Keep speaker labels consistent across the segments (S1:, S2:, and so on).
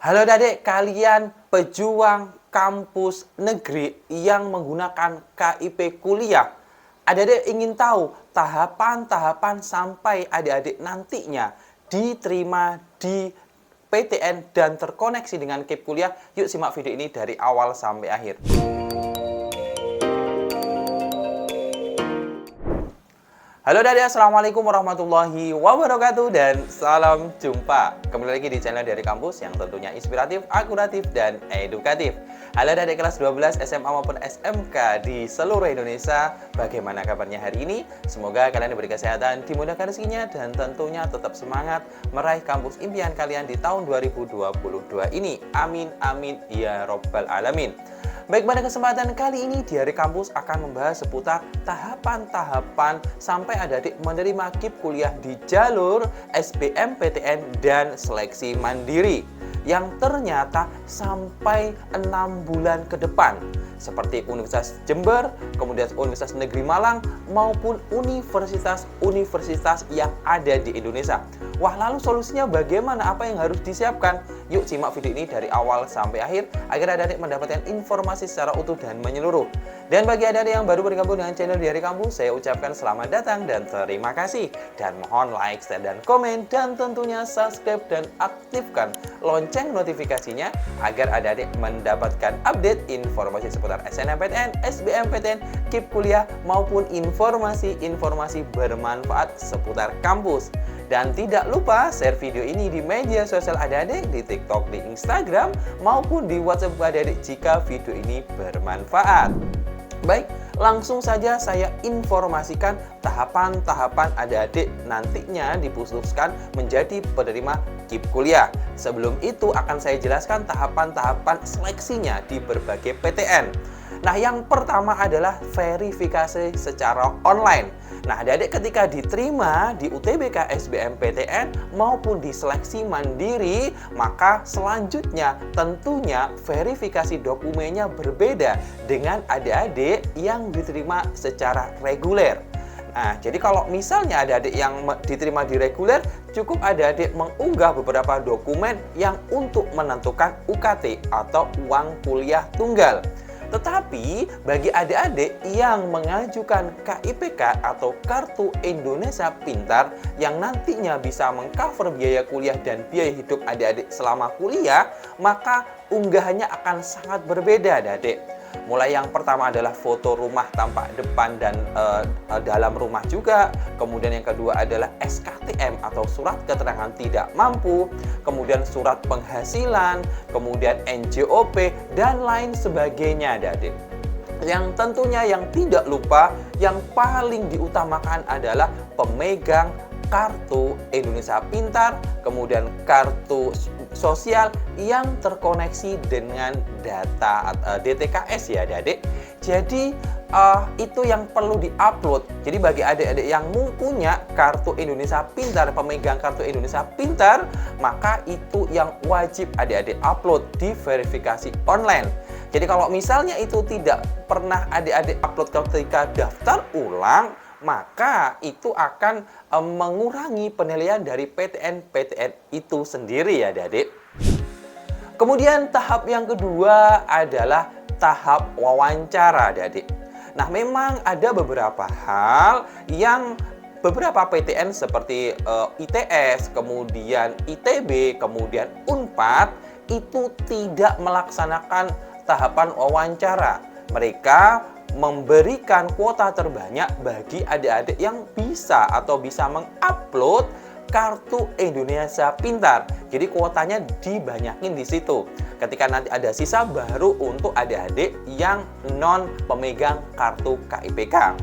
S1: Halo adik, kalian pejuang kampus negeri yang menggunakan KIP kuliah. Adik-adik ingin tahu tahapan-tahapan sampai adik-adik nantinya diterima di PTN dan terkoneksi dengan KIP kuliah? Yuk simak video ini dari awal sampai akhir. Halo adik, assalamualaikum warahmatullahi wabarakatuh dan salam jumpa. Kembali lagi di channel dari kampus yang tentunya inspiratif, akuratif, dan edukatif. Halo adik kelas 12 SMA maupun SMK di seluruh Indonesia. Bagaimana kabarnya hari ini? Semoga kalian diberi kesehatan, dimudahkan rezekinya, dan tentunya tetap semangat meraih kampus impian kalian di tahun 2022 ini. Amin, amin, ya robbal alamin. Baik, pada kesempatan kali ini di Hari Kampus akan membahas seputar tahapan-tahapan sampai adik-adik menerima KIP kuliah di jalur SBMPTN dan seleksi mandiri yang ternyata sampai 6 bulan ke depan, seperti Universitas Jember, kemudian Universitas Negeri Malang, maupun universitas-universitas yang ada di Indonesia. Wah, lalu solusinya bagaimana? Apa yang harus disiapkan? Yuk simak video ini dari awal sampai akhir agar adik-adik mendapatkan informasi secara utuh dan menyeluruh. Dan bagi adik-adik yang baru bergabung dengan channel di Hari Kampus, saya ucapkan selamat datang dan terima kasih. Dan mohon like, share, dan komen, dan tentunya subscribe dan aktifkan lonceng notifikasinya agar adik-adik mendapatkan update informasi seputar SNMPTN, SBMPTN, KIP kuliah, maupun informasi-informasi bermanfaat seputar kampus. Dan tidak lupa share video ini di media sosial adik-adik, di TikTok, di Instagram, maupun di WhatsApp adik-adik jika video ini bermanfaat. Baik, langsung saja saya informasikan tahapan-tahapan adik-adik nantinya diputuskan menjadi penerima KIP kuliah. Sebelum itu akan saya jelaskan tahapan-tahapan seleksinya di berbagai PTN. Nah, yang pertama adalah verifikasi secara online. Nah, adik-adik ketika diterima di UTBK SBMPTN maupun di seleksi mandiri, maka selanjutnya tentunya verifikasi dokumennya berbeda dengan adik-adik yang diterima secara reguler. Nah, jadi kalau misalnya adik-adik yang diterima di reguler, cukup adik-adik mengunggah beberapa dokumen yang untuk menentukan UKT atau uang kuliah tunggal. Tetapi bagi adik-adik yang mengajukan KIPK atau Kartu Indonesia Pintar yang nantinya bisa mengcover biaya kuliah dan biaya hidup adik-adik selama kuliah, maka unggahannya akan sangat berbeda adik-adik. Mulai yang pertama adalah foto rumah tampak depan dan dalam rumah juga. Kemudian yang kedua adalah SKTM atau surat keterangan tidak mampu. Kemudian surat penghasilan, kemudian NJOP, dan lain sebagainya adik-adik. Yang tentunya yang tidak lupa, yang paling diutamakan adalah pemegang Kartu Indonesia Pintar, kemudian kartu sosial yang terkoneksi dengan data DTKS ya adik-adik. Jadi itu yang perlu diupload. Jadi bagi adik-adik yang punya Kartu Indonesia Pintar, pemegang Kartu Indonesia Pintar, maka itu yang wajib adik-adik upload di verifikasi online. Jadi kalau misalnya itu tidak pernah adik-adik upload ketika daftar ulang, maka itu akan mengurangi penilaian dari PTN-PTN itu sendiri ya adik-adik. Kemudian tahap yang kedua adalah tahap wawancara adik-adik. Nah, memang ada beberapa hal yang beberapa PTN seperti ITS, kemudian ITB, kemudian UNPAD itu tidak melaksanakan tahapan wawancara. Mereka memberikan kuota terbanyak bagi adik-adik yang bisa atau bisa mengupload Kartu Indonesia Pintar. Jadi kuotanya dibanyakin di situ. Ketika nanti ada sisa baru untuk adik-adik yang non pemegang kartu KIPK.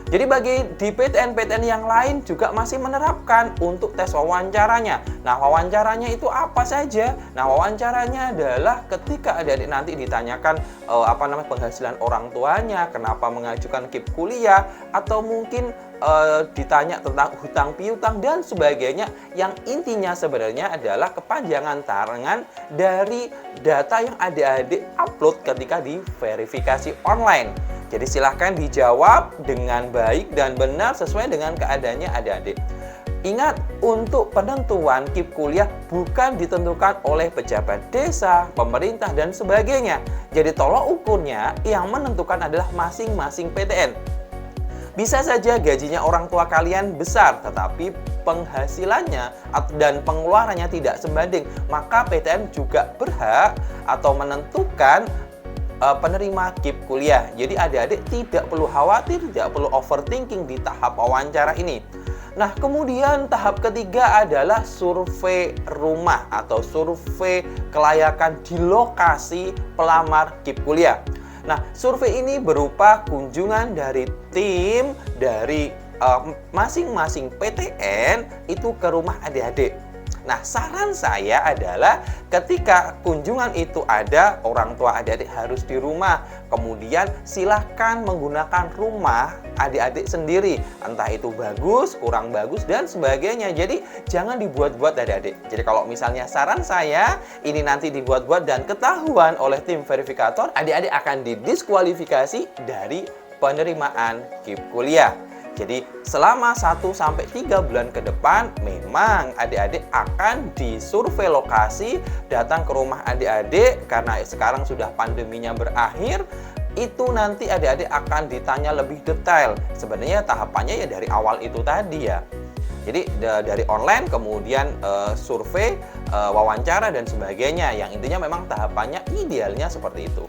S1: Jadi bagi di PTN-PTN yang lain juga masih menerapkan untuk tes wawancaranya. Nah, wawancaranya itu apa saja? Nah, wawancaranya adalah ketika adik-adik nanti ditanyakan penghasilan orang tuanya, kenapa mengajukan KIP kuliah, atau mungkin ditanya tentang hutang piutang dan sebagainya, yang intinya sebenarnya adalah kepanjangan tangan dari data yang adik-adik upload ketika di verifikasi online. Jadi silahkan dijawab dengan baik dan benar sesuai dengan keadaannya adik-adik. Ingat, untuk penentuan KIP kuliah bukan ditentukan oleh pejabat desa, pemerintah, dan sebagainya. Jadi tolak ukurnya yang menentukan adalah masing-masing PTN. Bisa saja gajinya orang tua kalian besar, tetapi penghasilannya dan pengeluarannya tidak sebanding. Maka PTN juga berhak atau menentukan penerima KIP kuliah. Jadi adik-adik tidak perlu khawatir, tidak perlu overthinking di tahap wawancara ini. Nah, kemudian tahap ketiga adalah survei rumah atau survei kelayakan di lokasi pelamar KIP kuliah. Nah, survei ini berupa kunjungan dari tim dari masing-masing PTN itu ke rumah adik-adik. Nah, saran saya adalah ketika kunjungan itu ada, orang tua adik-adik harus di rumah. Kemudian silahkan menggunakan rumah adik-adik sendiri. Entah itu bagus, kurang bagus, dan sebagainya. Jadi, jangan dibuat-buat adik-adik. Jadi, kalau misalnya saran saya, ini nanti dibuat-buat dan ketahuan oleh tim verifikator, adik-adik akan didiskualifikasi dari penerimaan KIP kuliah. Jadi selama 1-3 bulan ke depan memang adik-adik akan disurvei lokasi, datang ke rumah adik-adik karena sekarang sudah pandeminya berakhir. Itu nanti adik-adik akan ditanya lebih detail. Sebenarnya tahapannya ya dari awal itu tadi ya. Jadi dari online kemudian survei, wawancara dan sebagainya. Yang intinya memang tahapannya idealnya seperti itu.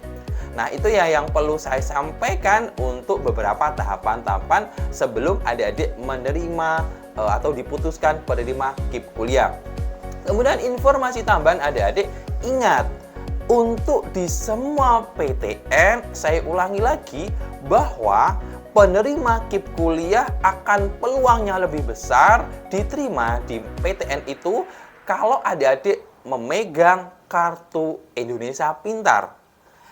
S1: Nah, itu ya yang perlu saya sampaikan untuk beberapa tahapan-tahapan sebelum adik-adik menerima atau diputuskan penerima KIP kuliah. Kemudian informasi tambahan adik-adik, ingat, untuk di semua PTN, saya ulangi lagi bahwa penerima KIP kuliah akan peluangnya lebih besar diterima di PTN itu kalau adik-adik memegang kartu Indonesia Pintar.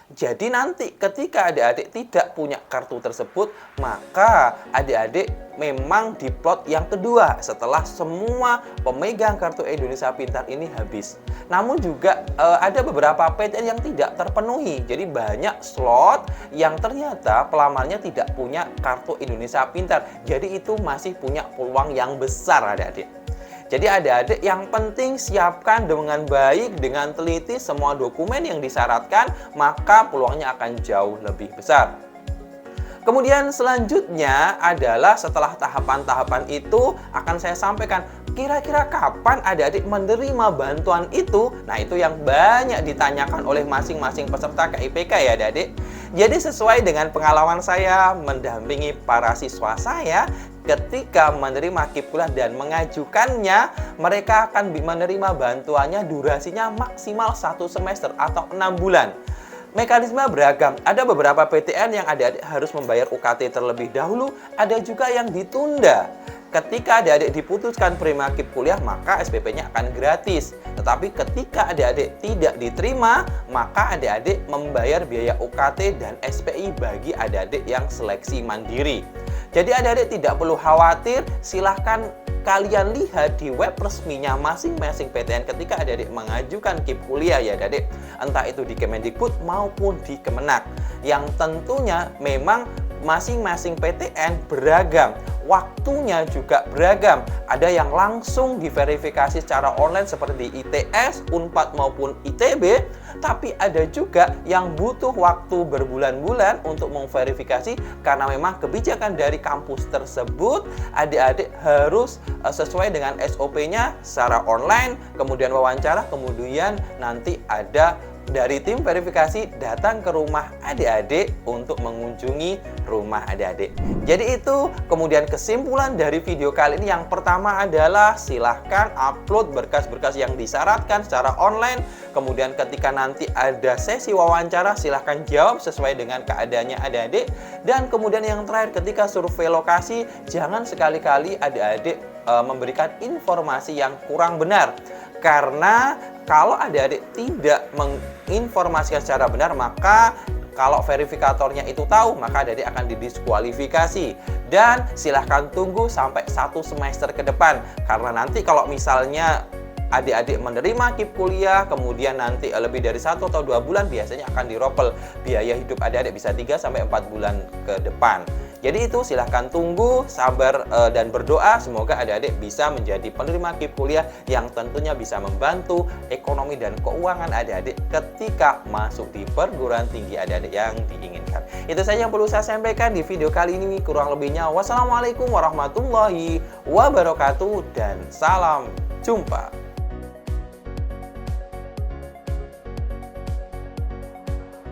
S1: Jadi nanti ketika adik-adik tidak punya kartu tersebut, maka adik-adik memang di plot yang kedua setelah semua pemegang kartu Indonesia Pintar ini habis. Namun juga ada beberapa PTN yang tidak terpenuhi. Jadi banyak slot yang ternyata pelamarnya tidak punya kartu Indonesia Pintar. Jadi itu masih punya peluang yang besar adik-adik. Jadi adik-adik yang penting siapkan dengan baik, dengan teliti semua dokumen yang disyaratkan, maka peluangnya akan jauh lebih besar. Kemudian selanjutnya adalah setelah tahapan-tahapan itu akan saya sampaikan kira-kira kapan adik-adik menerima bantuan itu. Nah, itu yang banyak ditanyakan oleh masing-masing peserta KIPK ya adik-adik. Jadi sesuai dengan pengalaman saya mendampingi para siswa saya, ketika menerima KIP kuliah dan mengajukannya, mereka akan menerima bantuannya durasinya maksimal 1 semester atau 6 bulan. Mekanisme beragam. Ada beberapa PTN yang adik-adik harus membayar UKT terlebih dahulu, ada juga yang ditunda. Ketika adik-adik diputuskan penerima KIP kuliah, maka SPP-nya akan gratis. Tetapi ketika adik-adik tidak diterima, maka adik-adik membayar biaya UKT dan SPI bagi adik-adik yang seleksi mandiri. Jadi adik-adik tidak perlu khawatir, silahkan kalian lihat di web resminya masing-masing PTN ketika adik-adik mengajukan KIP kuliah ya adik-adik. Entah itu di Kemendikbud maupun di Kemenak. Yang tentunya memang masing-masing PTN beragam. Waktunya juga beragam. Ada yang langsung diverifikasi secara online seperti di ITS, Unpad maupun ITB. Tapi ada juga yang butuh waktu berbulan-bulan untuk memverifikasi karena memang kebijakan dari kampus tersebut adik-adik harus sesuai dengan SOP-nya secara online, kemudian wawancara, kemudian nanti ada dari tim verifikasi datang ke rumah adik-adik untuk mengunjungi rumah adik-adik. Jadi itu kemudian kesimpulan dari video kali ini. Yang pertama adalah silahkan upload berkas-berkas yang disyaratkan secara online. Kemudian ketika nanti ada sesi wawancara silahkan jawab sesuai dengan keadaannya adik-adik. Dan kemudian yang terakhir ketika survei lokasi jangan sekali-kali adik-adik memberikan informasi yang kurang benar. Karena kalau adik-adik tidak menginformasikan secara benar, maka kalau verifikatornya itu tahu, maka adik-adik akan didiskualifikasi. Dan silahkan tunggu sampai 1 semester ke depan. Karena nanti kalau misalnya adik-adik menerima KIP kuliah, kemudian nanti lebih dari 1 atau 2 bulan, biasanya akan diropel biaya hidup adik-adik bisa 3-4 bulan ke depan. Jadi itu silahkan tunggu, sabar dan berdoa semoga adik-adik bisa menjadi penerima KIP kuliah yang tentunya bisa membantu ekonomi dan keuangan adik-adik ketika masuk di perguruan tinggi adik-adik yang diinginkan. Itu saja yang perlu saya sampaikan di video kali ini. Kurang lebihnya wassalamualaikum warahmatullahi wabarakatuh dan salam jumpa.